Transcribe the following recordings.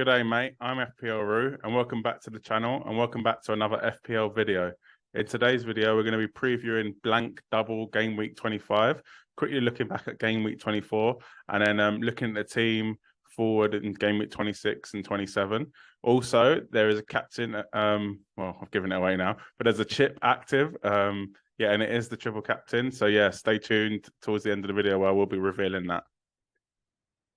Good day, mate. I'm FPL Roo, and welcome back to the channel, and welcome back to another FPL video. In today's video, we're going to be previewing blank double game week 25, quickly looking back at game week 24, and then looking at the team forward in game week 26 and 27. Also, there is a captain, well, I've given it away now, but there's a chip active, yeah, and it is the triple captain. So yeah, stay tuned towards the end of the video where we'll be revealing that.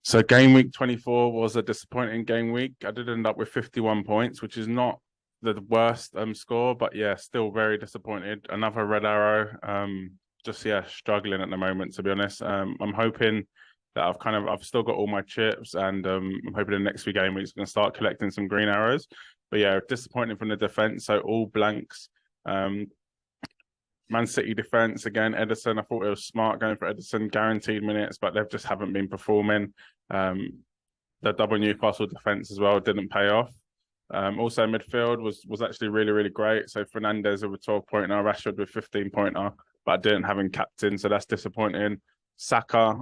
So game week 24 was a disappointing game week. I did end up with 51 points, which is not the worst score, but yeah, still very disappointed. Another red arrow. Just yeah, struggling at the moment, to be honest. I'm hoping that I've still got all my chips, and I'm hoping the next few game weeks I'm gonna start collecting some green arrows. But yeah, disappointing from the defense. So all blanks. Man City defense again, Ederson. I thought it was smart going for Ederson, guaranteed minutes, but they just haven't been performing. The double Newcastle defense as well didn't pay off. Also midfield was actually really great. So Fernandes with a 12-pointer, Rashford with 15-pointer, but I didn't have him captain, so that's disappointing. Saka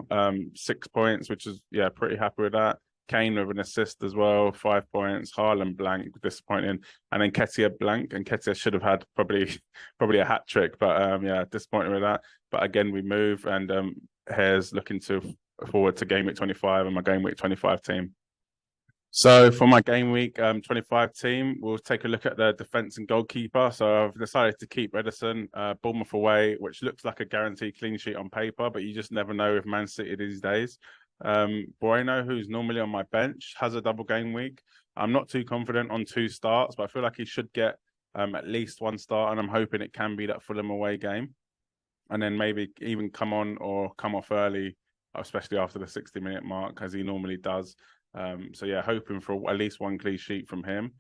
6 points, which is yeah, pretty happy with that. Kane with an assist as well, 5 points. Haaland blank, disappointing, and then Ketia blank, and Ketia should have had probably a hat trick, but yeah, disappointed with that. But again, we move, and Hare's looking forward to game week 25 and my game week 25 team. So for my game week 25 team, we'll take a look at the defense and goalkeeper. So I've decided to keep Ederson, Bournemouth away, which looks like a guaranteed clean sheet on paper, but you just never know with Man City these days. Bueno, who's normally on my bench, has a double game week. I'm not too confident on 2 starts, but I feel like he should get at least 1 start, and I'm hoping it can be that Fulham away game, and then maybe even come on or come off early, especially after the 60-minute mark, as he normally does. So yeah, hoping for at least 1 clean sheet from him.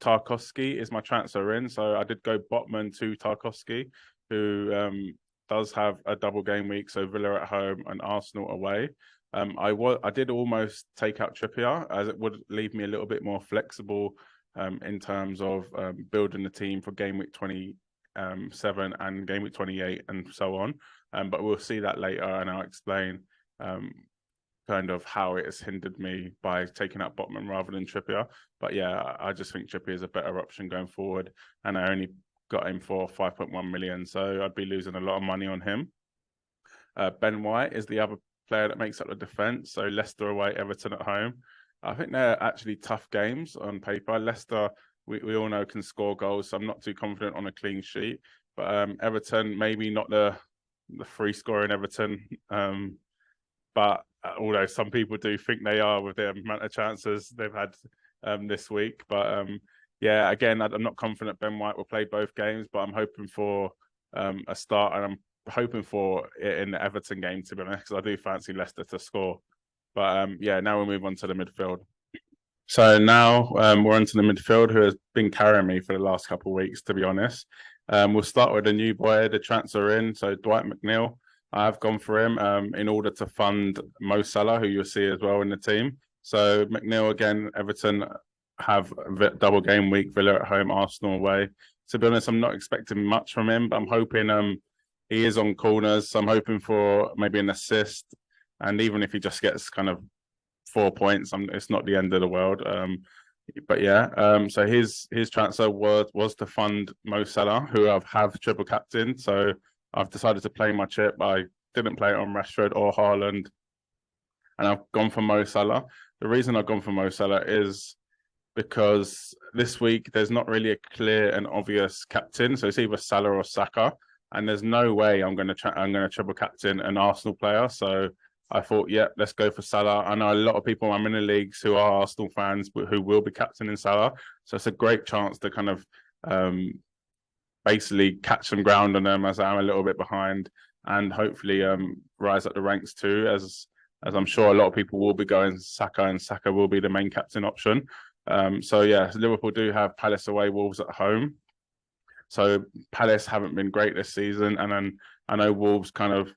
Tarkowski is my transfer in, so I did go Botman to Tarkowski, who does have a double game week, so Villa at home and Arsenal away. I did almost take out Trippier, as it would leave me a little bit more flexible in terms of building the team for game week 27 and game week 28 and so on. But we'll see that later, and I'll explain kind of how it has hindered me by taking out Botman rather than Trippier. But yeah, I just think Trippier is a better option going forward, and I only got him for 5.1 million, so I'd be losing a lot of money on him. Ben White is the other player that makes up the defence. So Leicester away, Everton at home. I think they're actually tough games on paper. Leicester, we all know, can score goals, so I'm not too confident on a clean sheet. But Everton, maybe not the free scoring Everton, but although some people do think they are with the amount of chances they've had this week. But yeah, again, I'm not confident Ben White will play both games, but I'm hoping for a start, and I'm hoping for it in the Everton game, to be honest, because I do fancy Leicester to score. But yeah, now we'll move on to the midfield. So now we're on to the midfield, who has been carrying me for the last couple of weeks, to be honest. We'll start with the new boy, the transfer in, so Dwight McNeil. I've gone for him in order to fund Mo Salah, who you'll see as well in the team. So McNeil, again, Everton have a double game week, Villa at home, Arsenal away. To be honest, I'm not expecting much from him, but I'm hoping he is on corners, so I'm hoping for maybe an assist, and even if he just gets kind of 4 points, it's not the end of the world. But yeah, so his transfer was to fund Mo Salah, who I've have triple captain. So I've decided to play my chip. I didn't play it on Rashford or Haaland, and I've gone for Mo Salah. The reason I've gone for Mo Salah is because this week there's not really a clear and obvious captain, so it's either Salah or Saka, and there's no way I'm going to triple captain an Arsenal player. So I thought, yeah, let's go for Salah. I know a lot of people I'm in the leagues who are Arsenal fans who will be captaining Salah, so it's a great chance to kind of basically catch some ground on them, as I'm a little bit behind, and hopefully rise up the ranks too, as I'm sure a lot of people will be going Saka, and Saka will be the main captain option. So yeah, Liverpool do have Palace away, Wolves at home. So Palace haven't been great this season, and then I know Wolves kind of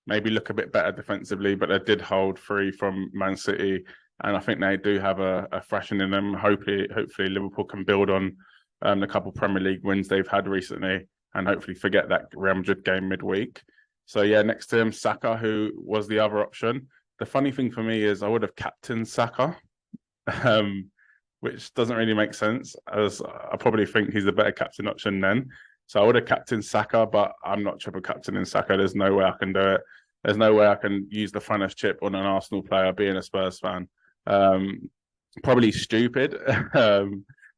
maybe look a bit better defensively, but they did hold 3 from Man City, and I think they do have a thrashing in them. Hopefully Liverpool can build on the couple Premier League wins they've had recently, and hopefully forget that Real Madrid game midweek. So yeah, next to him, Saka, who was the other option. The funny thing for me is I would have captained Saka, which doesn't really make sense, as I probably think he's the better captain option then. So I would have captained Saka, but I'm not triple captaining Saka. There's no way I can do it. There's no way I can use the funnest chip on an Arsenal player being a Spurs fan. Probably stupid.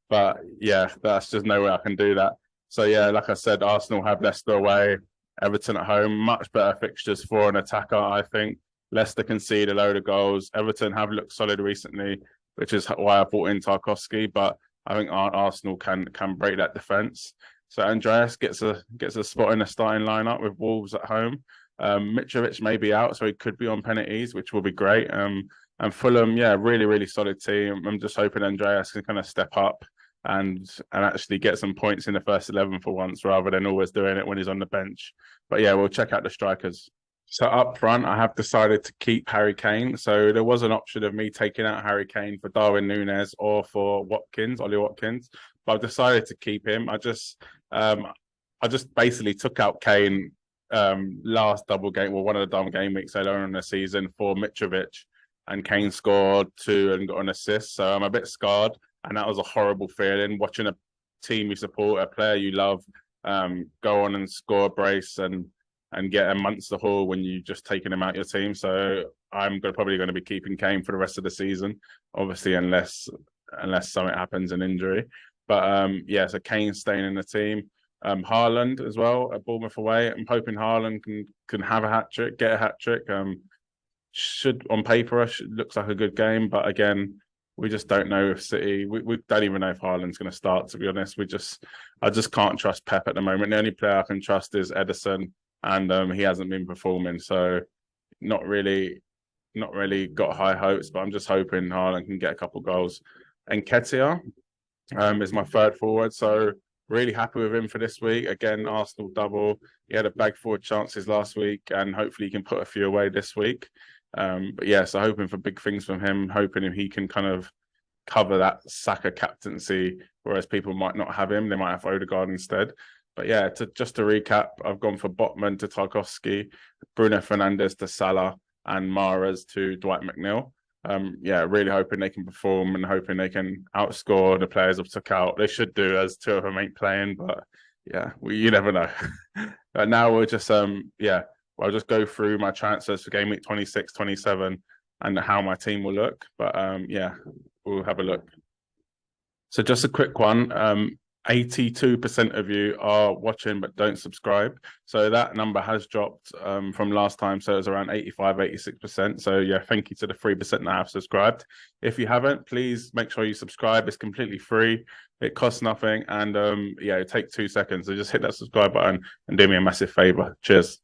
But yeah, that's just no way I can do that. So yeah, like I said, Arsenal have Leicester away, Everton at home, much better fixtures for an attacker, I think. Leicester concede a load of goals. Everton have looked solid recently, which is why I brought in Tarkowski. But I think Arsenal can break that defense. So Andreas gets a spot in the starting lineup with Wolves at home. Mitrovic may be out, so he could be on penalties, which will be great. And Fulham, yeah, really solid team. I'm just hoping Andreas can kind of step up and actually get some points in the first 11 for once, rather than always doing it when he's on the bench. But yeah, we'll check out the strikers. So up front, I have decided to keep Harry Kane. So there was an option of me taking out Harry Kane for Darwin Núñez or for Ollie Watkins, but I've decided to keep him. I just basically took out Kane last double game, well, one of the double game weeks earlier in the season for Mitrovic, and Kane scored 2 and got an assist. So I'm a bit scarred, and that was a horrible feeling watching a team you support, a player you love, go on and score a brace and get a monster haul when you just taken him out your team. So I'm probably going to be keeping Kane for the rest of the season, obviously, unless something happens, an injury. But yeah, so Kane's staying in the team. Haaland as well at Bournemouth away. I'm hoping Haaland can have a hat trick, get a hat trick. Should on paper looks like a good game, but again, we just don't know if City. We don't even know if Haaland's going to start. To be honest, I just can't trust Pep at the moment. The only player I can trust is Ederson, and he hasn't been performing. So not really got high hopes, but I'm just hoping Haaland can get a couple goals. And Nketiah is my third forward, so really happy with him for this week. Again, Arsenal double. He had a bag forward chances last week, and hopefully he can put a few away this week. But yeah, so hoping for big things from him, hoping he can kind of cover that Saka captaincy, whereas people might not have him. They might have Odegaard instead. But yeah, just to recap, I've gone for Botman to Tarkowski, Bruno Fernandes to Salah, and Mahrez to Dwight McNeil. Yeah, really hoping they can perform and hoping they can outscore the players I've took out. They should do, as 2 of them ain't playing, but yeah, you never know. But now we'll just I'll just go through my transfers for game week 26, 27 and how my team will look. But yeah, we'll have a look. So just a quick one. 82% of you are watching but don't subscribe. So that number has dropped from last time. So it's around 85, 86%. So yeah, thank you to the 3% that have subscribed. If you haven't, please make sure you subscribe. It's completely free. It costs nothing. And yeah, it takes 2 seconds. So just hit that subscribe button and do me a massive favor. Cheers.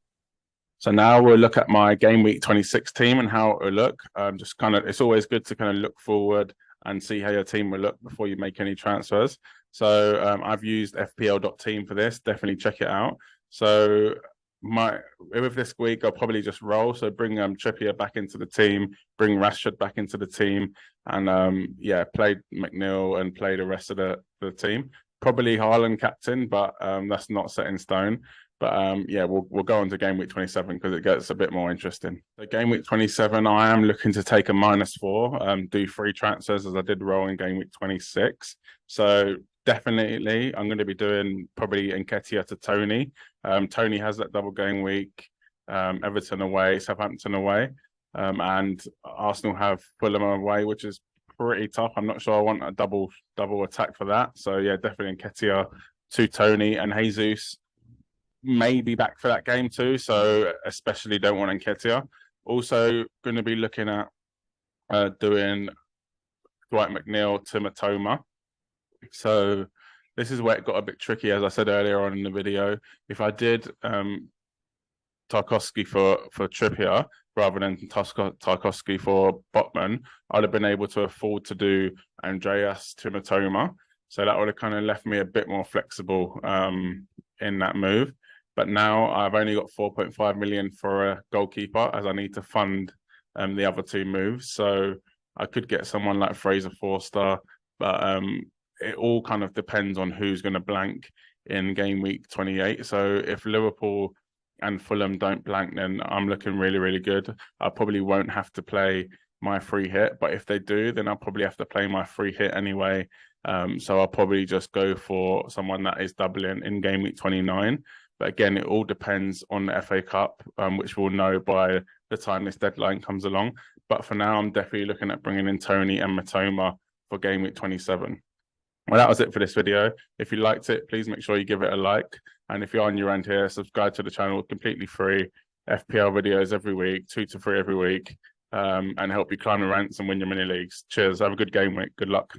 So now we'll look at my game week 26 team and how it will look. Just kind of, it's always good to kind of look forward and see how your team will look before you make any transfers. So I've used FPL.team for this. Definitely check it out. So with this week, I'll probably just roll. So bring Trippier back into the team, bring Rashford back into the team, and yeah, play McNeil and play the rest of the team. Probably Haaland captain, but that's not set in stone. But yeah, we'll go on to game week 27 because it gets a bit more interesting. So game week 27, I am looking to take a -4, do 3 transfers as I did roll in game week 26. So definitely, I'm going to be doing probably Nketiah to Tony. Tony has that double game week, Everton away, Southampton away, and Arsenal have Fulham away, which is pretty tough. I'm not sure I want a double attack for that. So yeah, definitely Nketiah to Tony, and Jesus may be back for that game too. So especially don't want Nketiah. Also going to be looking at doing Dwight McNeil to Matoma. So this is where it got a bit tricky, as I said earlier on in the video. If I did Tarkowski for Trippier rather than Tarkowski for Botman, I'd have been able to afford to do Andreas to Matoma. So that would have kind of left me a bit more flexible in that move. But now I've only got 4.5 million for a goalkeeper, as I need to fund the other 2 moves. So I could get someone like Fraser Forster, but it all kind of depends on who's going to blank in game week 28. So if Liverpool and Fulham don't blank, then I'm looking really good. I probably won't have to play my free hit, but if they do, then I'll probably have to play my free hit anyway. So I'll probably just go for someone that is doubling in game week 29. But again, it all depends on the FA Cup, which we'll know by the time this deadline comes along. But for now, I'm definitely looking at bringing in Tony and Matoma for game week 27. Well, that was it for this video. If you liked it, please make sure you give it a like. And if you're new around here, subscribe to the channel, completely free. FPL videos every week, 2 to 3 every week, and help you climb the ranks and win your mini leagues. Cheers. Have a good game week. Good luck.